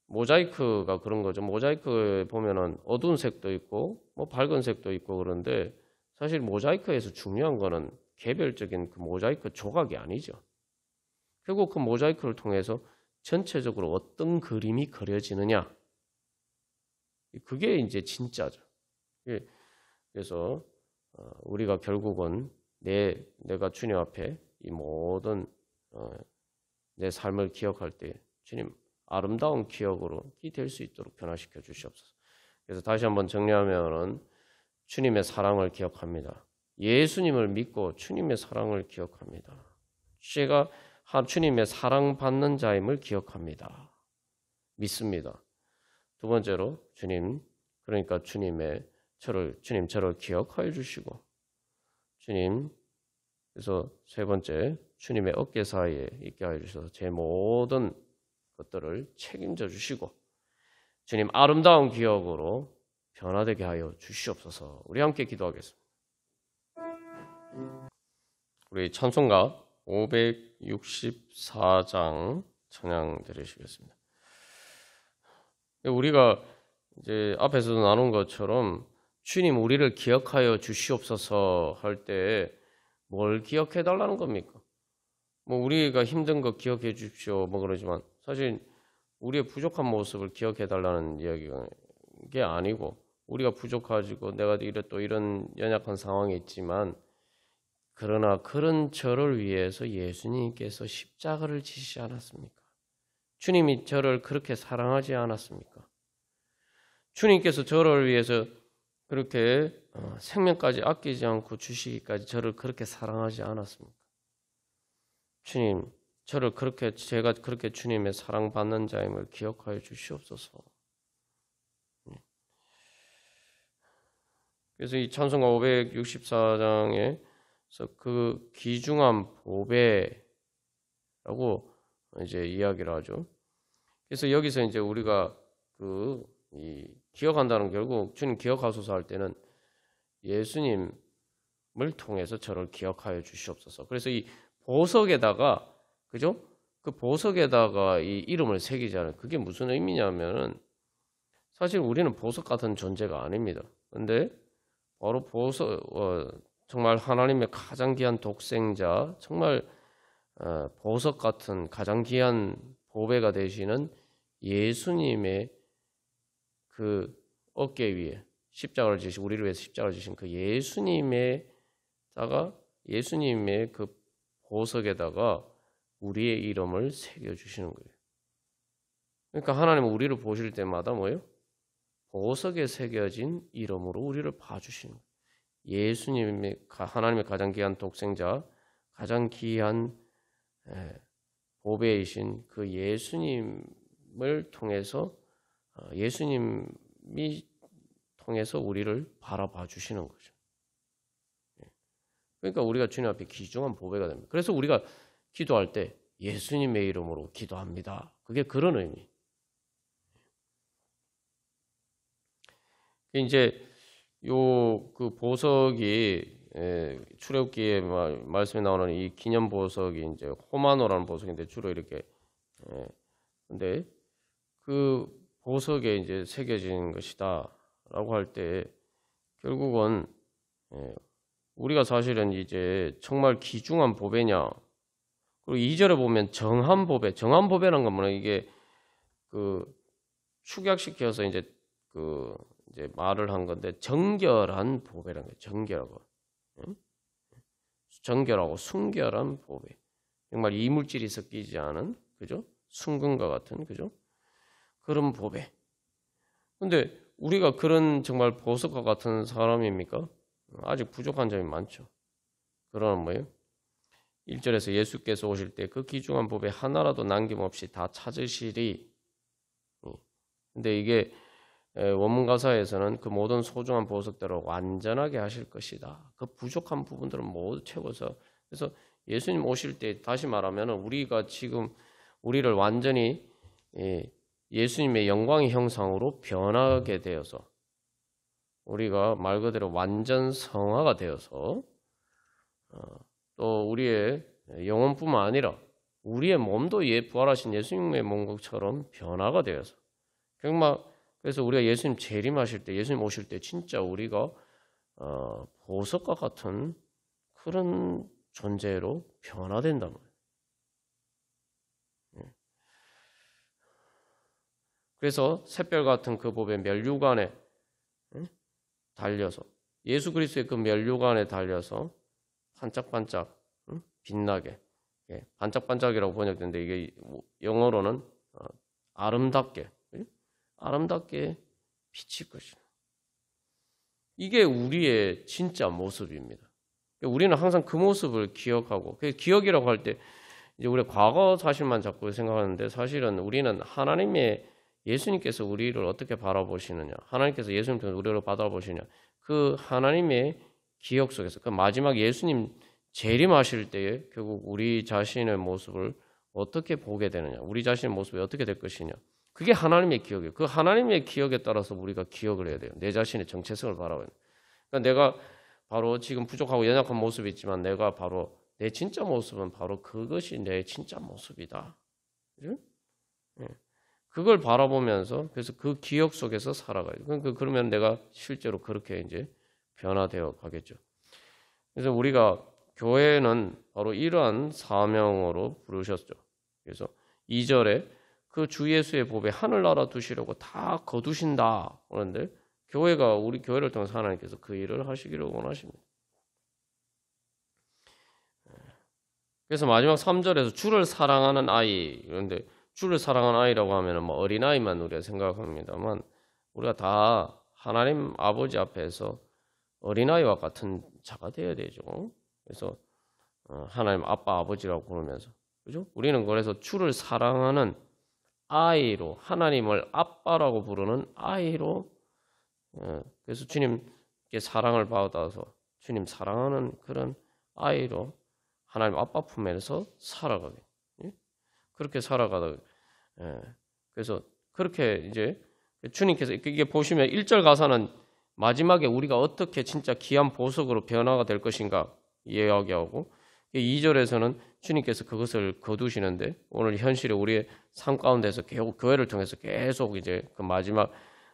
모자이크가 그런 거죠. 모자이크에 보면은 어두운 색도 있고 뭐 밝은 색도 있고 그런데 사실 모자이크에서 중요한 거는 개별적인 그 모자이크 조각이 아니죠. 결국 그 모자이크를 통해서 전체적으로 어떤 그림이 그려지느냐. 그게 이제 진짜죠. 그래서 우리가 결국은 내가 주님 앞에 이 모든 내 삶을 기억할 때 주님 아름다운 기억으로 될 수 있도록 변화시켜 주시옵소서. 그래서 다시 한번 정리하면은 주님의 사랑을 기억합니다. 예수님을 믿고 주님의 사랑을 기억합니다. 제가 주님의 사랑받는 자임을 기억합니다. 믿습니다. 두 번째로 주님 그러니까 주님 저를 기억하여 주시고 주님 그래서 세 번째 주님의 어깨 사이에 있게 하여 주셔서 제 모든 것들을 책임져 주시고 주님 아름다운 기억으로 변화되게 하여 주시옵소서. 우리 함께 기도하겠습니다. 우리 찬송가 564장 찬양 드리시겠습니다. 우리가 이제 앞에서도 나눈 것처럼 주님 우리를 기억하여 주시옵소서 할 때 뭘 기억해 달라는 겁니까? 뭐 우리가 힘든 거 기억해 주십시오 뭐 그러지만 사실 우리의 부족한 모습을 기억해 달라는 이야기가 게 아니고 우리가 부족하지고 내가 이런 연약한 상황에 있지만 그러나 그런 저를 위해서 예수님께서 십자가를 지시지 않았습니까? 주님이 저를 그렇게 사랑하지 않았습니까? 주님께서 저를 위해서 그렇게 생명까지 아끼지 않고 주시기까지 저를 그렇게 사랑하지 않았습니까? 주님, 제가 그렇게 주님의 사랑받는 자임을 기억하여 주시옵소서. 그래서 이 찬송가 564장에서 그 귀중한 보배라고 이제 이야기를 하죠. 그래서 여기서 이제 우리가 기억한다는 결국 주님 기억하소서 할 때는 예수님을 통해서 저를 기억하여 주시옵소서. 그래서 이 보석에다가 그죠? 그 보석에다가 이 이름을 새기잖아요. 그게 무슨 의미냐면은 사실 우리는 보석 같은 존재가 아닙니다. 근데 바로 정말 하나님의 가장 귀한 독생자, 정말 보석 같은 가장 귀한 보배가 되시는 예수님의 그 어깨 위에 십자가를 지신 우리를 위해서 십자가를 지신 그 예수님의 그 보석에다가 우리의 이름을 새겨 주시는 거예요. 그러니까 하나님은 우리를 보실 때마다 뭐예요? 보석에 새겨진 이름으로 우리를 봐주시는 거예요. 하나님의 가장 귀한 독생자, 가장 귀한 보배이신 그 예수님을 통해서 예수님이 통해서 우리를 바라봐 주시는 거죠. 그러니까 우리가 주님 앞에 귀중한 보배가 됩니다. 그래서 우리가 기도할 때 예수님의 이름으로 기도합니다. 그게 그런 의미. 이제 그 보석이 출애굽기에 말씀에 나오는 이 기념 보석이 이제 호마노라는 보석인데 주로 이렇게 근데 그 보석에 이제 새겨진 것이다라고 할 때 결국은 우리가 사실은 이제 정말 귀중한 보배냐 그리고 2절에 보면 정한 보배. 정한 보배라는 건 뭐냐? 이게 그 축약시켜서 이제 말을 한 건데 정결한 보배라는 거예요. 정결하고. 응? 정결하고 순결한 보배. 정말 이물질이 섞이지 않은, 그죠? 순금과 같은, 그죠? 그런 보배. 근데 우리가 그런 정말 보석과 같은 사람입니까? 아직 부족한 점이 많죠. 그러나 뭐예요? 1절에서 예수께서 오실 때 그 귀중한 보배 하나라도 남김없이 다 찾으시리. 근데 이게 원문 가사에서는 그 모든 소중한 보석대로 완전하게 하실 것이다. 그 부족한 부분들은 모두 채워서, 그래서 예수님 오실 때 다시 말하면 우리가 지금 우리를 완전히 예수님의 영광의 형상으로 변하게 되어서 우리가 말 그대로 완전 성화가 되어서 또 우리의 영혼뿐만 아니라 우리의 몸도 부활하신 예수님의 몸처럼 변화가 되어서 그래서 우리가 예수님 재림하실 때, 예수님 오실 때 진짜 우리가 보석과 같은 그런 존재로 변화된단 말이에요. 그래서 샛별 같은 그 보배 면류관에 달려서 예수 그리스도의 그 면류관에 달려서 반짝반짝 빛나게, 반짝반짝이라고 번역되는데 이게 영어로는 아름답게 비칠 것이다. 이게 우리의 진짜 모습입니다. 우리는 항상 그 모습을 기억하고, 기억이라고 할 때 이제 우리 과거 사실만 자꾸 생각하는데 사실은 우리는 하나님의 예수님께서 우리를 어떻게 바라보시느냐, 하나님께서 예수님 통해서 우리를 바라보시느냐, 그 하나님의 기억 속에서 그 마지막 예수님 재림하실 때에 결국 우리 자신의 모습을 어떻게 보게 되느냐, 우리 자신의 모습이 어떻게 될 것이냐, 그게 하나님의 기억이에요. 그 하나님의 기억에 따라서 우리가 기억을 해야 돼요. 내 자신의 정체성을 바라봐야 돼요. 그러니까 내가 바로 지금 부족하고 연약한 모습이 있지만 내가 바로 내 진짜 모습은 바로 그것이 내 진짜 모습이다. 그죠? 그걸 바라보면서 그래서 그 기억 속에서 살아가요. 그러면 내가 실제로 그렇게 이제 변화되어 가겠죠. 그래서 우리가 교회는 바로 이러한 사명으로 부르셨죠. 그래서 2절에 그 주 예수의 보배 하늘나라 두시려고 다 거두신다. 그런데 교회가 우리 교회를 통해서 하나님께서 그 일을 하시기를 원하십니다. 그래서 마지막 3절에서 주를 사랑하는 아이, 그런데 주를 사랑하는 아이라고 하면 뭐 어린아이만 우리가 생각합니다만 우리가 다 하나님 아버지 앞에서 어린아이와 같은 자가 되어야 되죠. 그래서 하나님 아빠 아버지라고 부르면서, 그죠? 우리는 그래서 주를 사랑하는 아이로, 하나님을 아빠라고 부르는 아이로, 그래서 주님께 사랑을 받아서 주님 사랑하는 그런 아이로 하나님 아빠 품에서 살아가게, 그렇게 살아가다, 그래서 그렇게 이제 주님께서 이게 보시면 1절 가사는 마지막에 우리가 어떻게 진짜 귀한 보석으로 변화가 될 것인가 이야기하고, 2절에서는 주님께서 그것을 거두시는데 오늘 현실에 우리의 삶 가운데서 결국 교회를 통해서 계속 이제 그 마지막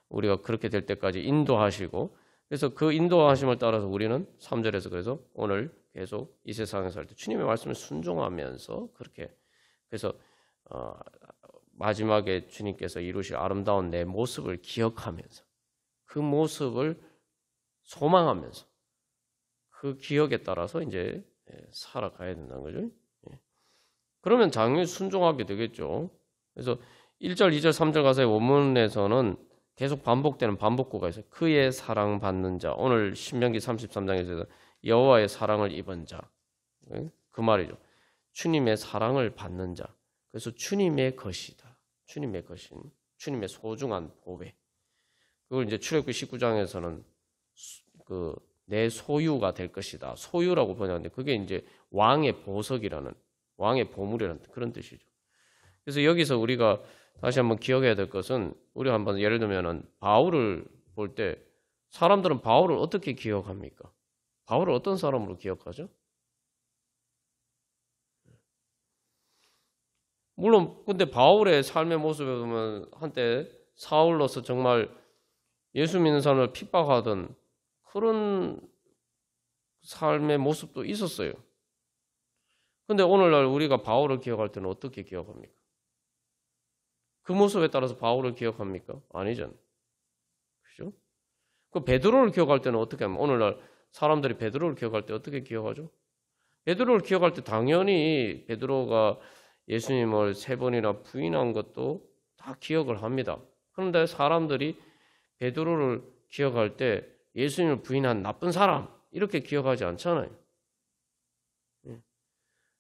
우리가 그렇게 될 때까지 인도하시고, 그래서 그 인도하심을 따라서 우리는 3절에서 그래서 오늘 계속 이 세상에서 살 때 주님의 말씀을 순종하면서 그렇게, 그래서 마지막에 주님께서 이루실 아름다운 내 모습을 기억하면서 그 모습을 소망하면서 그 기억에 따라서 이제 살아가야 된다는 거죠. 그러면 당연히 순종하게 되겠죠. 그래서 1절, 2절, 3절 가사의 원문에서는 계속 반복되는 반복구가 있어요. 그의 사랑받는 자. 오늘 신명기 33장에서 여호와의 사랑을 입은 자. 그 말이죠. 주님의 사랑을 받는 자. 그래서 주님의 것이다. 주님의 것인, 주님의 소중한 보배. 그걸 이제 출애굽기 19장에서는 내 소유가 될 것이다. 소유라고 번역하는데 그게 이제 왕의 보석이라는, 왕의 보물이라는 그런 뜻이죠. 그래서 여기서 우리가 다시 한번 기억해야 될 것은, 우리가 한번 예를 들면은 바울을 볼 때 사람들은 바울을 어떻게 기억합니까? 바울을 어떤 사람으로 기억하죠? 물론 근데 바울의 삶의 모습에 보면 한때 사울로서 정말 예수 믿는 사람을 핍박하던 그런 삶의 모습도 있었어요. 근데 오늘날 우리가 바울을 기억할 때는 어떻게 기억합니까? 그 모습에 따라서 바울을 기억합니까? 아니잖아요. 그죠? 그 베드로를 기억할 때는 어떻게 하면 오늘날 사람들이 베드로를 기억할 때 어떻게 기억하죠? 베드로를 기억할 때 당연히 베드로가 예수님을 3번이나 부인한 것도 다 기억을 합니다. 그런데 사람들이 베드로를 기억할 때 예수님을 부인한 나쁜 사람 이렇게 기억하지 않잖아요.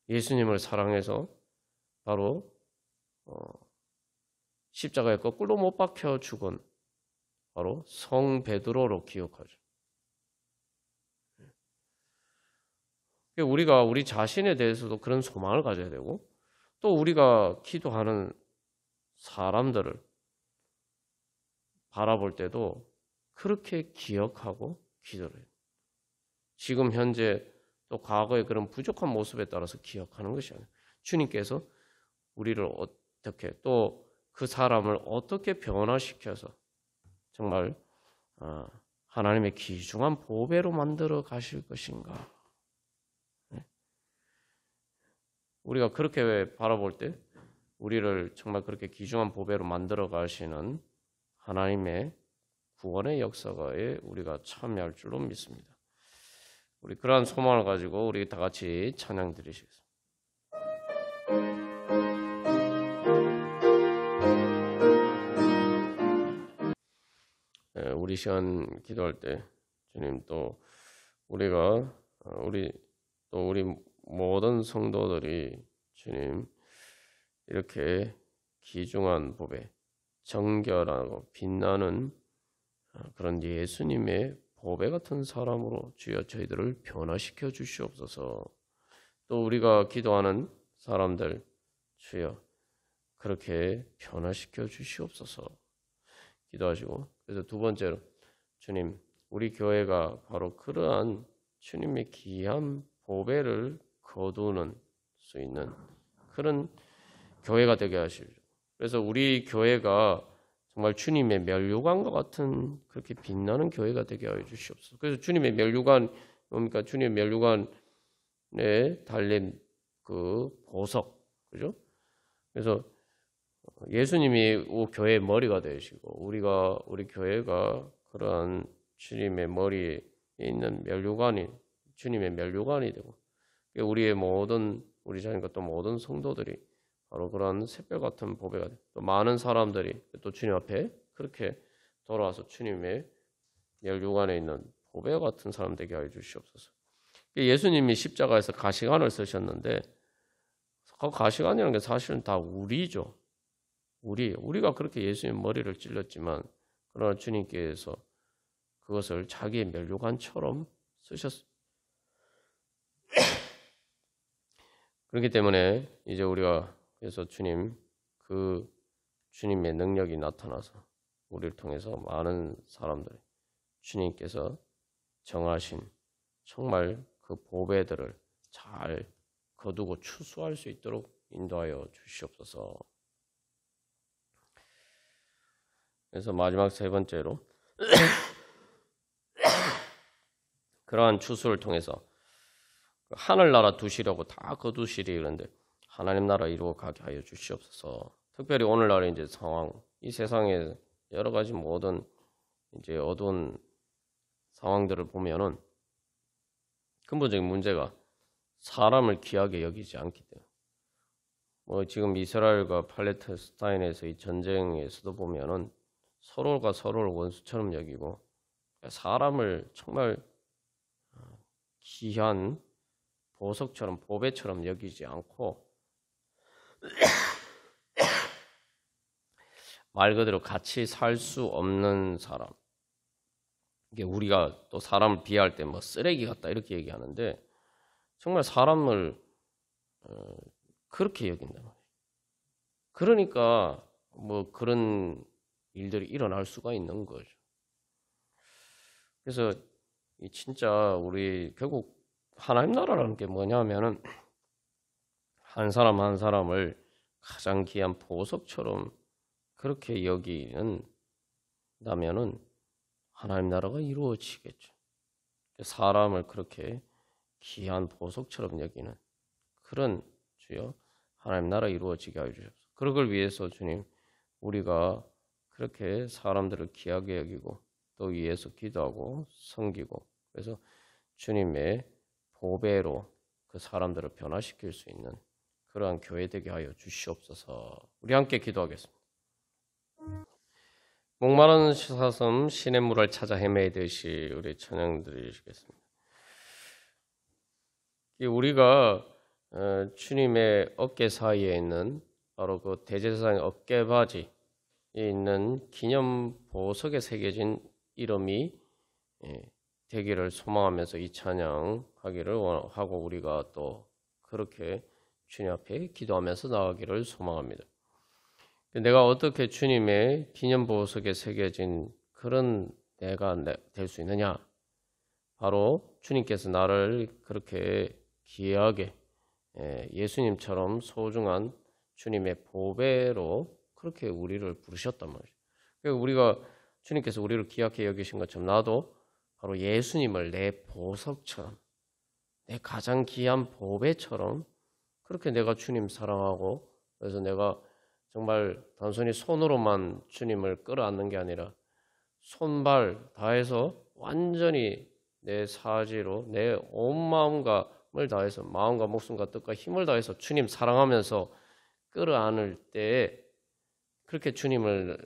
예수님을 사랑해서 바로 십자가에 거꾸로 못 박혀 죽은 바로 성 베드로로 기억하죠. 우리가 우리 자신에 대해서도 그런 소망을 가져야 되고 또 우리가 기도하는 사람들을 바라볼 때도 그렇게 기억하고 기도를 해요. 지금 현재 또 과거의 그런 부족한 모습에 따라서 기억하는 것이 아니에요. 주님께서 우리를 어떻게 또 그 사람을 어떻게 변화시켜서 정말 하나님의 귀중한 보배로 만들어 가실 것인가. 우리가 그렇게 바라볼 때 우리를 정말 그렇게 귀중한 보배로 만들어 가시는 하나님의 구원의 역사에 우리가 참여할 줄로 믿습니다. 우리 그러한 소망을 가지고 우리 다 같이 찬양 드리시겠습니다. 우리 시간 기도할 때 주님 또 우리가 우리 모든 성도들이 주님 이렇게 귀중한 보배, 정결하고 빛나는 그런 예수님의 보배 같은 사람으로 주여 저희들을 변화시켜 주시옵소서. 또 우리가 기도하는 사람들 주여 그렇게 변화시켜 주시옵소서. 기도하시고 그래서 두 번째로 주님 우리 교회가 바로 그러한 주님의 귀한 보배를 거두는 수 있는 그런 교회가 되게 하시죠. 그래서 우리 교회가 정말 주님의 면류관과 같은 그렇게 빛나는 교회가 되게 하여 주시옵소서. 그래서 주님의 면류관 뭡니까? 주님의 면류관에 달린 그 보석, 그죠? 그래서 예수님이 교회의 머리가 되시고 우리 교회가 그러한 주님의 머리에 있는 면류관이 주님의 면류관이 되고 우리 자신과 또 모든 성도들이 바로 그런 샛별 같은 보배가 돼. 또 많은 사람들이 또 주님 앞에 그렇게 돌아와서 주님의 면류관에 있는 보배 같은 사람 되게 하여 주시옵소서. 예수님이 십자가에서 가시관을 쓰셨는데 그 가시관이라는 게 사실은 다 우리죠. 우리가 그렇게 예수님 머리를 찔렀지만 그러나 주님께서 그것을 자기의 면류관처럼 쓰셨습니다. 그렇기 때문에 이제 우리가 그래서 주님의 능력이 나타나서 우리를 통해서 많은 사람들 주님께서 정하신 정말 그 보배들을 잘 거두고 추수할 수 있도록 인도하여 주시옵소서. 그래서 마지막 세 번째로 그러한 추수를 통해서 하늘나라 두시려고 다 거두시리 그런데 하나님 나라 이루어 가게 하여 주시옵소서. 특별히 오늘날의 이제 상황, 이 세상에 여러 가지 모든 이제 어두운 상황들을 보면은 근본적인 문제가 사람을 귀하게 여기지 않기 때문에 지금 이스라엘과 팔레스타인에서 이 전쟁에서도 보면은 서로가 서로를 원수처럼 여기고 사람을 정말 귀한 보석처럼 보배처럼 여기지 않고 말 그대로 같이 살 수 없는 사람. 이게 우리가 또 사람을 비하할 때 뭐 쓰레기 같다 이렇게 얘기하는데 정말 사람을 그렇게 여긴단 말이에요. 그러니까 뭐 그런 일들이 일어날 수가 있는 거죠. 그래서 진짜 우리 결국 하나님 나라라는 게 뭐냐면은 한 사람 한 사람을 가장 귀한 보석처럼 그렇게 여기는다면은 하나님 나라가 이루어지겠죠. 사람을 그렇게 귀한 보석처럼 여기는 그런 주여 하나님 나라 이루어지게 하여 주옵소서. 그런 걸 위해서 주님 우리가 그렇게 사람들을 귀하게 여기고 또 위해서 기도하고 섬기고 그래서 주님의 보배로 그 사람들을 변화시킬 수 있는 그러한 교회 되게 하여 주시옵소서. 우리 함께 기도하겠습니다. 목마른 사슴 시냇물을 찾아 헤매듯이 우리 찬양 드리시겠습니다. 우리가 주님의 어깨 사이에 있는 바로 그 대제사장의 어깨바지에 있는 기념 보석에 새겨진 이름이 되기를 소망하면서 이 찬양하기를 하고 우리가 또 그렇게 주님 앞에 기도하면서 나가기를 소망합니다. 내가 어떻게 주님의 기념 보석에 새겨진 그런 내가 될 수 있느냐? 바로 주님께서 나를 그렇게 귀하게 예수님처럼 소중한 주님의 보배로 그렇게 우리를 부르셨단 말이죠. 그러니까 우리가 주님께서 우리를 귀하게 여기신 것처럼 나도 바로 예수님을 내 보석처럼 내 가장 귀한 보배처럼 그렇게 내가 주님 사랑하고 그래서 내가 정말 단순히 손으로만 주님을 끌어안는 게 아니라 손발 다해서 완전히 내 사지로 내 온 마음을 다해서 마음과 목숨과 뜻과 힘을 다해서 주님 사랑하면서 끌어안을 때 그렇게 주님을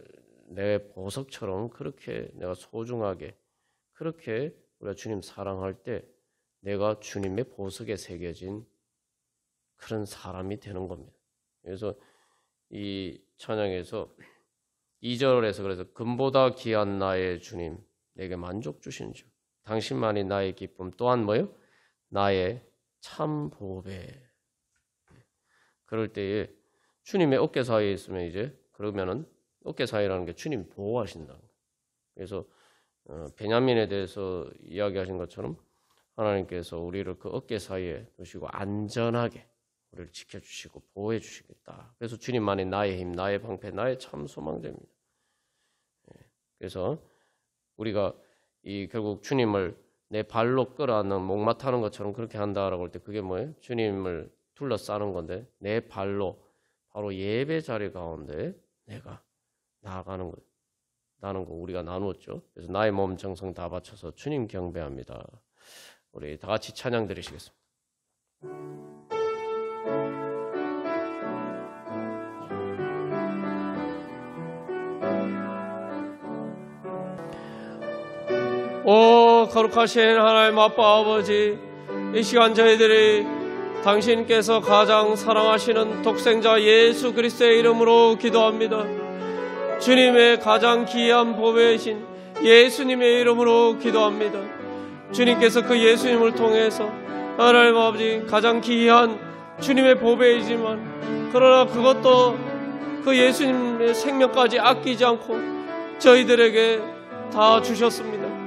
내 보석처럼 그렇게 내가 소중하게 그렇게 우리가 주님 사랑할 때 내가 주님의 보석에 새겨진 그런 사람이 되는 겁니다. 그래서 이 찬양에서 2절에서 그래서 금보다 귀한 나의 주님 내게 만족 주신 주 당신만이 나의 기쁨 또한 뭐요? 나의 참 보배. 그럴 때에 주님의 어깨 사이에 있으면 이제 그러면은 어깨 사이라는 게 주님 보호하신다. 그래서 베냐민에 대해서 이야기하신 것처럼 하나님께서 우리를 그 어깨 사이에 두시고 안전하게 우리를 지켜주시고 보호해 주시겠다. 그래서 주님만이 나의 힘, 나의 방패, 나의 참 소망됩니다. 그래서 우리가 이 결국 주님을 내 발로 끌어안는 목마타는 것처럼 그렇게 한다라고 할 때 그게 뭐예요? 주님을 둘러싸는 건데 내 발로 바로 예배 자리 가운데 내가 나아가는 거예요. 나는 거 우리가 나누었죠. 그래서 나의 몸 정성 다 바쳐서 주님 경배합니다. 우리 다 같이 찬양 드리시겠습니다. 오 거룩하신 하나님 아빠 아버지 이 시간 저희들이 당신께서 가장 사랑하시는 독생자 예수 그리스도의 이름으로 기도합니다. 주님의 가장 귀한 보배이신 예수님의 이름으로 기도합니다. 주님께서 그 예수님을 통해서 하나님 아버지 가장 귀한 주님의 보배이지만 그러나 그것도 그 예수님의 생명까지 아끼지 않고 저희들에게 다 주셨습니다.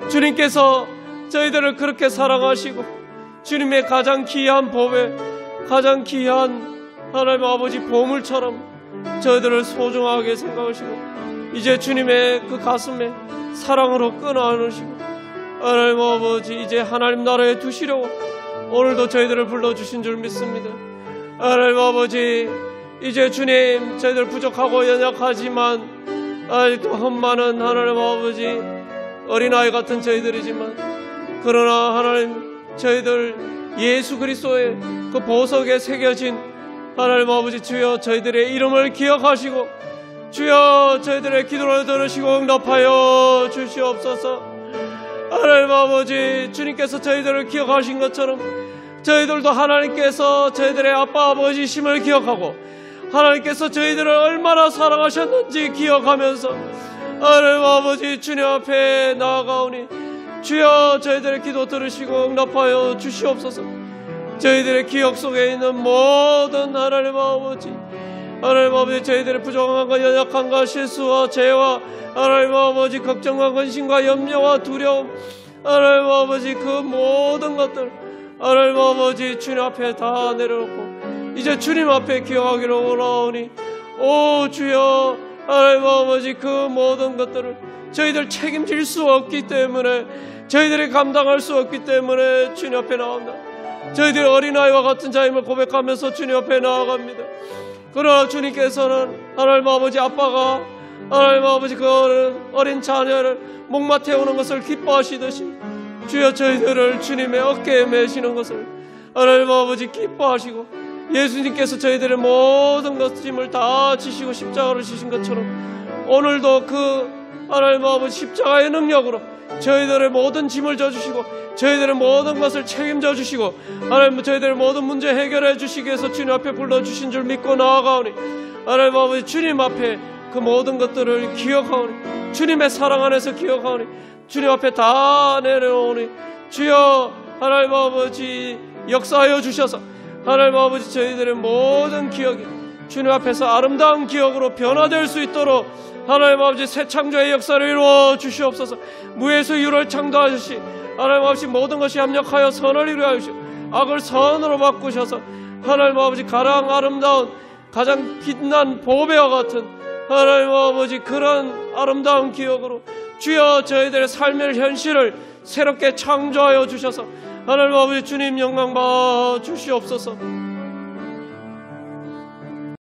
주님께서 저희들을 그렇게 사랑하시고 주님의 가장 귀한 보배, 가장 귀한 하나님 아버지 보물처럼 저희들을 소중하게 생각하시고 이제 주님의 그 가슴에 사랑으로 끊어안으시고 하나님 아버지 이제 하나님 나라에 두시려고 오늘도 저희들을 불러주신 줄 믿습니다. 하나님 아버지 이제 주님 저희들 부족하고 연약하지만 아직도 험많은 하나님 아버지 어린아이 같은 저희들이지만 그러나 하나님 저희들 예수 그리스도의 그 보석에 새겨진 하나님 아버지 주여 저희들의 이름을 기억하시고 주여 저희들의 기도를 들으시고 응답하여 주시옵소서. 하나님 아버지 주님께서 저희들을 기억하신 것처럼 저희들도 하나님께서 저희들의 아빠 아버지심을 기억하고 하나님께서 저희들을 얼마나 사랑하셨는지 기억하면서 하나님 아버지 주님 앞에 나아가오니 주여 저희들의 기도 들으시고 응답하여 주시옵소서. 저희들의 기억 속에 있는 모든 하나님 아버지 저희들의 부족한 것 연약한 것 실수와 죄와 하나님 아버지 걱정과 근심과 염려와 두려움 하나님 아버지 그 모든 것들 하나님 아버지 주님 앞에 다 내려놓고 이제 주님 앞에 기억하기를 원하오니 오 주여 하나님 아버지 그 모든 것들을 저희들 책임질 수 없기 때문에 저희들이 감당할 수 없기 때문에 주님 앞에 나온다. 저희들이 어린아이와 같은 자임을 고백하면서 주님 앞에 나아갑니다. 그러나 주님께서는 하나님 아버지 아빠가 하나님 아버지 그 어린 자녀를 목마 태우는 것을 기뻐하시듯이 주여 저희들을 주님의 어깨에 메시는 것을 하나님 아버지 기뻐하시고 예수님께서 저희들의 모든 것짐을 다 지시고 십자가를 지신 것처럼 오늘도 그 하나님 아버지 십자가의 능력으로 저희들의 모든 짐을 져주시고 저희들의 모든 것을 책임져 주시고 하나님 저희들의 모든 문제 해결해 주시기 위해서 주님 앞에 불러주신 줄 믿고 나아가오니 하나님 아버지 주님 앞에 그 모든 것들을 기억하오니 주님의 사랑 안에서 기억하오니 주님 앞에 다 내려오니 주여 하나님 아버지 역사하여 주셔서 하나님 아버지 저희들의 모든 기억이 주님 앞에서 아름다운 기억으로 변화될 수 있도록 하나님 아버지 새 창조의 역사를 이루어 주시옵소서. 무에서 유를 창조하시시 하나님 아버지 모든 것이 합력하여 선을 이루어 주시고 악을 선으로 바꾸셔서 하나님 아버지 가장 아름다운 가장 빛난 보배와 같은 하나님 아버지 그런 아름다운 기억으로 주여 저희들의 삶의 현실을 새롭게 창조하여 주셔서 하나님 아버지 주님 영광 받아 주시옵소서.